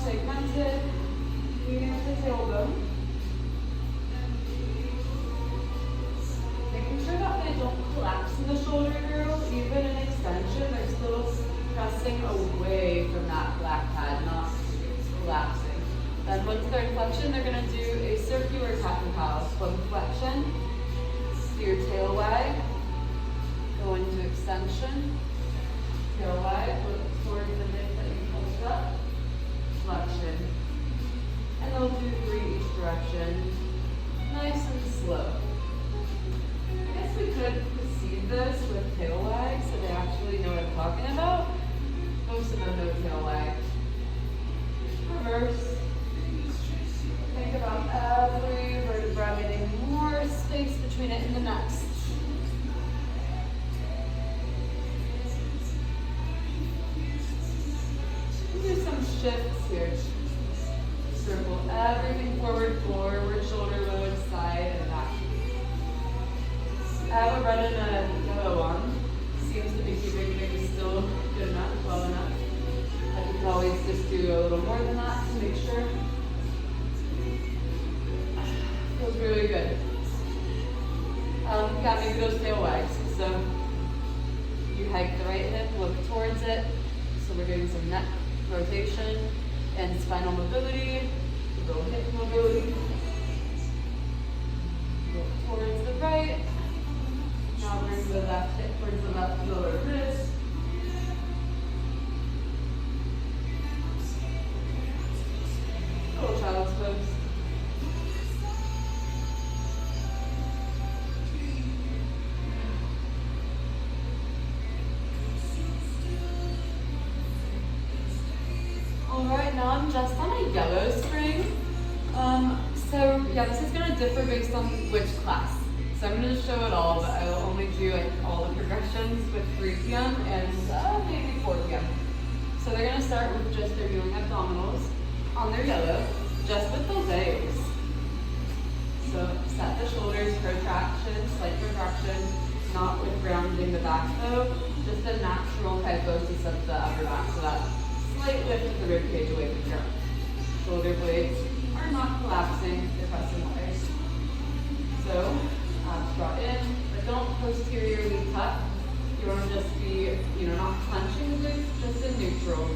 segmented, leaning with the tailbone. Making sure that they don't collapse in the shoulder girdle, even in extension, they're still pressing away from that black pad, not collapsing. Then once they're in flexion, they're going to do a circular cat and cow. From flexion, do your tail wag, go into extension, tail wag, look towards the hip that you pulled up, flexion. And they'll do 3 each direction, nice and slow. I guess we could precede this with tail wag so they actually know what I'm talking about. Most of them know tail wag. Reverse. Think about every vertebra getting more space between it and the next. Do some shifts here. Circle everything forward, shoulder, load, side, and back. I have a red and a yellow one. Seems to be keeping things still good enough, well enough. I could always just do a little more than that to make sure. Feels really good. Yeah, maybe those tail wags. So you hike the right hip, look towards it. So we're doing some neck rotation and spinal mobility, little hip mobility. Look towards the right. Now bring the left hip towards the left lower wrist. Little child's pose. Alright, now I'm just on a yellow spring. So yeah, this is going to differ based on which class. So I'm going to show it all, but I will only do like all the progressions with 3 p.m. and maybe 4 p.m. So they're going to start with just they're doing abdominals on their yellow, just with the legs. So set the shoulders, protraction, slight protraction, not with rounding the back though, just a natural kyphosis of the upper back, so that slight lift of the rib cage away from the ground. Shoulder blades are not collapsing, they're pressing away. So abs brought in, but don't posteriorly tuck. You want to just be, not clenching the glutes, just in neutral.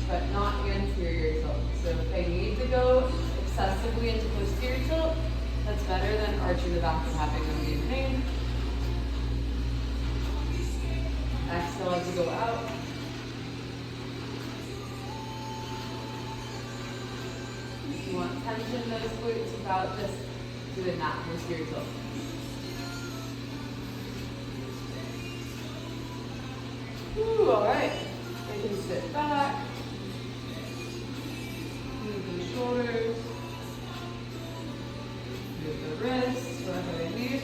But not anterior tilt. So if they need to go excessively into posterior tilt, that's better than arching the back and having them be in pain. Exhale as you go out. You want tension in those glutes without just doing that posterior tilt. Ooh, all right. You can sit back. Move the shoulders. Move the wrists, whatever they need.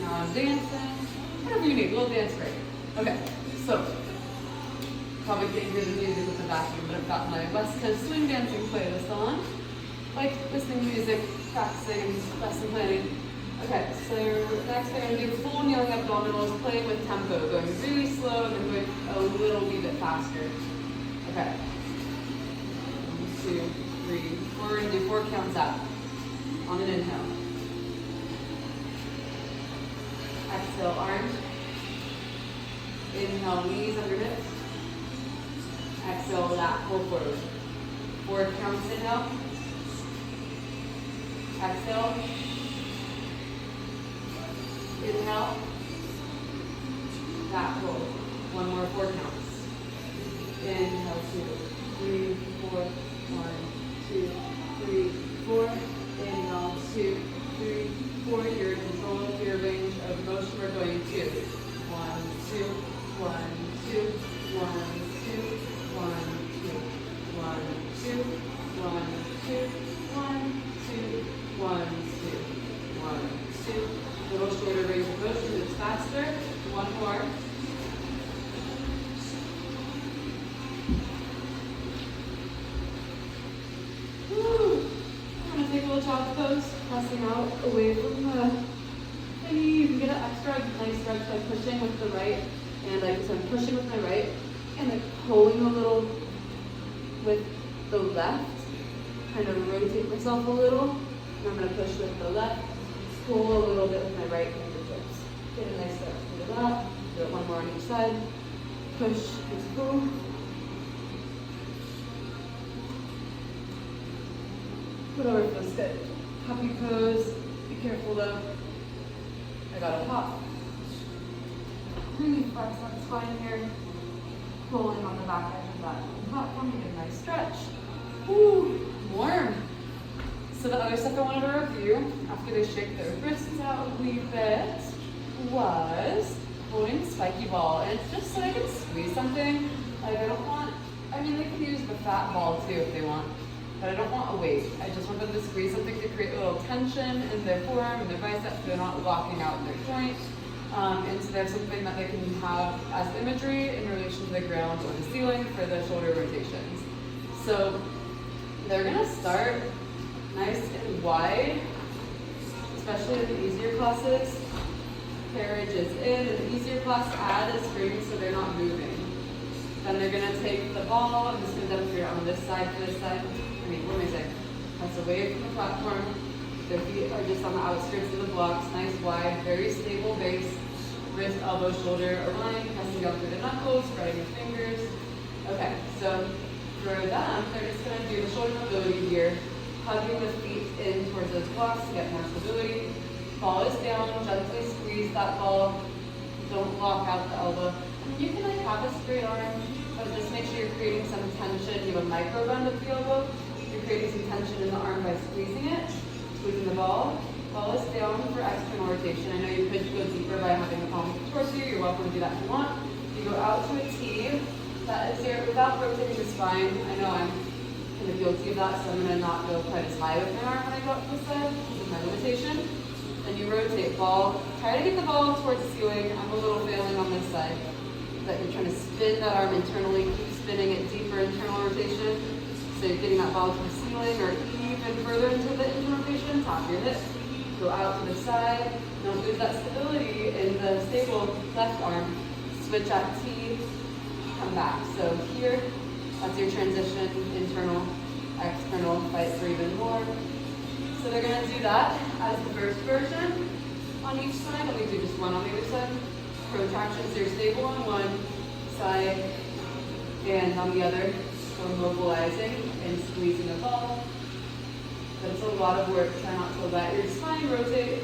Now I'm dancing. Whatever you need, a little dance break. Okay, so probably can't hear the music with the vacuum, but I've got my West Coast swing dancing playlist on. Like listening to music, practicing, lesson planning. Okay, so next we're going to do full kneeling abdominals, playing with tempo, going really slow and then going a little wee bit faster. Okay. 1, 2, 3, 4. We're going to do 4 counts out on an inhale. Exhale, arms. Inhale, knees under hips. Exhale, lat pull forward. 4 counts, inhale. Exhale. Inhale. Lat pull. 1 more, 4 counts. Inhale, 2, 3, 4. 1, 2, 3, 4. Inhale, 2, 3, 4. You're in control of your range of motion. We're going 2. 1, 2, 1, 2, 1, 2, 1, 2, 1, 2, 1, 2, 1, 2, 1, 2, 1, 2. Little shorter range of motion, it's faster. 1 more. Woo. I'm going to take a little child's pose, pressing out away from the thingy. You can get an extra nice stretch by pushing with the right, and so I'm pushing with my right, and then pulling a little with the left, kind of rotate myself a little, and I'm going to push with the left, pull a little bit with my right fingertips. Get a nice stretch into that. Do it one more on each side. Push and pull. Whatever feels good. Happy pose. Be careful though. I got a pop. Really flex that spine here. Pulling on the back edge of that platform to get a nice stretch. Woo, warm. So the other stuff I wanted to review after they shake their wrists out a wee bit was holding the spiky ball. And it's just so they can squeeze something. Like I don't want, I mean they could use the fat ball too if they want. But I don't want a weight. I just want them to squeeze something to create a little tension in their forearm and their biceps so they're not locking out their joint. And so there's something that they can have as imagery in relation to the ground or the ceiling for the shoulder rotations. So they're gonna start nice and wide, especially in the easier classes. Carriage is in, and the easier class add a spring so they're not moving. Then they're gonna take the ball, I'm just gonna demonstrate it on this side to this side. What am I saying? Press away from the platform. Their feet are just on the outskirts of the blocks. Nice, wide, very stable base. Wrist, elbow, shoulder aligned. Pressing down through the knuckles, spreading your fingers. Okay, so for them, they're just going to do the shoulder mobility here. Hugging the feet in towards those blocks to get more stability. Ball is down. Gently squeeze that ball. Don't lock out the elbow. And you can have a straight arm, but just make sure you're creating some tension. You have a micro bend of the elbow. You're creating some tension in the arm by squeezing it, squeezing the ball. Ball is down for external rotation. I know you could go deeper by having the palm towards you. You're welcome to do that if you want. You go out to a T. That is here without rotating the spine. I know I'm kind of guilty of that, so I'm going to not go quite as high with my arm when I go up to this side. This is my limitation. Then you rotate ball. Try to get the ball towards the ceiling. I'm a little failing on this side. That you're trying to spin that arm internally. Keep spinning it deeper internal rotation. So you're getting that ball to the ceiling or even further into the internal rotation, top of your hip. Go out to the side. Don't lose that stability in the stable left arm. Switch at T, come back. So here, that's your transition, internal, external, fight for even more. So they're going to do that as the first version on each side. Let me do just one on the other side. Protractions, they're stable on one side and on the other. So mobilizing and squeezing the ball. But it's a lot of work. Try not to let your spine rotate.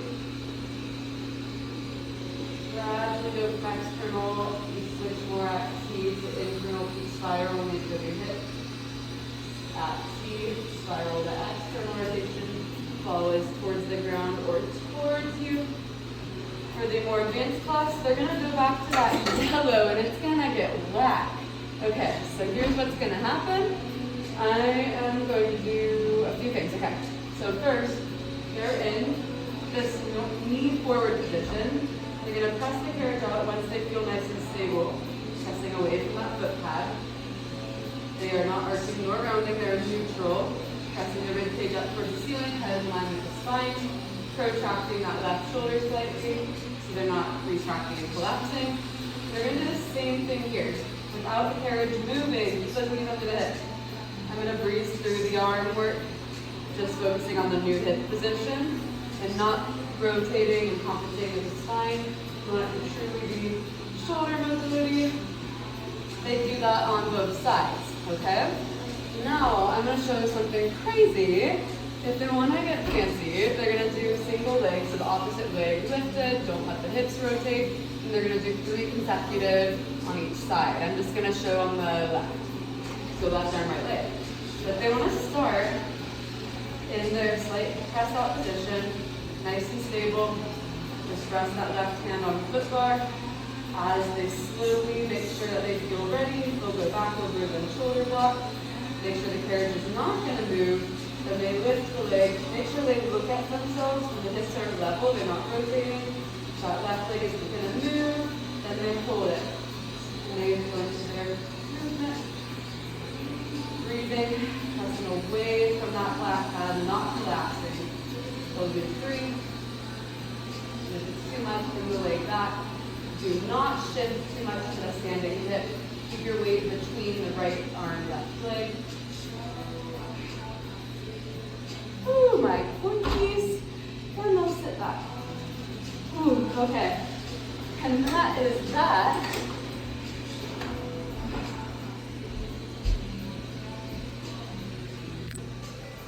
Gradually go from external. You switch more at T to internal T spiral when you go to your hip. At T, spiral to external rotation. Ball is towards the ground or towards you. For the more advanced class, they're going to go back to that yellow and it's going to get whacked. Okay, so here's what's going to happen. I am going to do a few things. Okay, so first, they're in this knee forward position. They're going to press the carriage out once they feel nice and stable, pressing away from that foot pad. They are not arching nor rounding, they're neutral. Pressing the rib cage up towards the ceiling, head in line with the spine. Protracting that left shoulder slightly, so they're not retracting and collapsing. They're going to do the same thing here. Without the carriage moving, just like when you come to the hip. I'm going to breeze through the arm work, just focusing on the new hip position, and not rotating and compensating with the spine. You want it to truly be shoulder mobility. They do that on both sides, okay? Now, I'm going to show you something crazy. If they want to get fancy, they're going to do single legs, so the opposite leg lifted, don't let the hips rotate, and they're going to do 3 consecutive on each side. I'm just going to show on the left. So left arm, right leg. But they want to start in their slight press out position, nice and stable. Just rest that left hand on the foot bar. As they slowly make sure that they feel ready, they'll go back over the shoulder block. Make sure the carriage is not going to move. Then they lift the leg. Make sure they look at themselves when the hips are level. They're not rotating. That left leg is going to move. Then they hold it. And they go into their movement. Breathing, pressing away from that flat pad, not collapsing. They'll do 3. And if it's back. Do not shift too much to the standing hip. Keep your weight between the right arm, left leg. Ooh, my quickies. One more sit back. Ooh, okay. And that is that.